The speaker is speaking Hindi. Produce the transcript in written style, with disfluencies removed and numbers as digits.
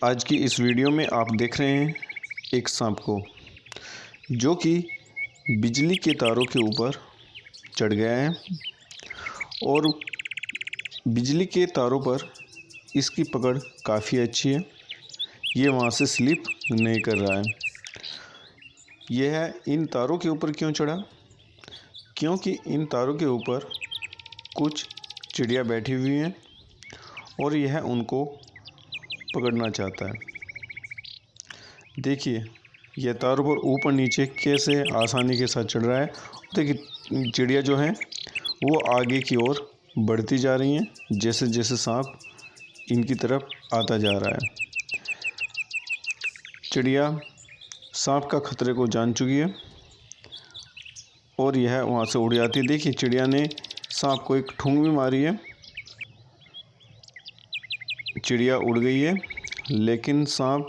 आज की इस वीडियो में आप देख रहे हैं एक सांप को जो कि बिजली के तारों के ऊपर चढ़ गया है और बिजली के तारों पर इसकी पकड़ काफ़ी अच्छी है। ये वहाँ से स्लिप नहीं कर रहा है। यह इन तारों के ऊपर क्यों चढ़ा? क्योंकि इन तारों के ऊपर कुछ चिड़िया बैठी हुई हैं और यह उनको पकड़ना चाहता है। देखिए यह तारों पर ऊपर नीचे कैसे आसानी के साथ चढ़ रहा है। देखिए चिड़िया जो है वो आगे की ओर बढ़ती जा रही हैं जैसे जैसे सांप इनकी तरफ आता जा रहा है। चिड़िया सांप का खतरे को जान चुकी है और यह वहाँ से उड़ जाती है। देखिए चिड़िया ने सांप को एक ठूंग भी मारी है। चिड़िया उड़ गई है लेकिन सांप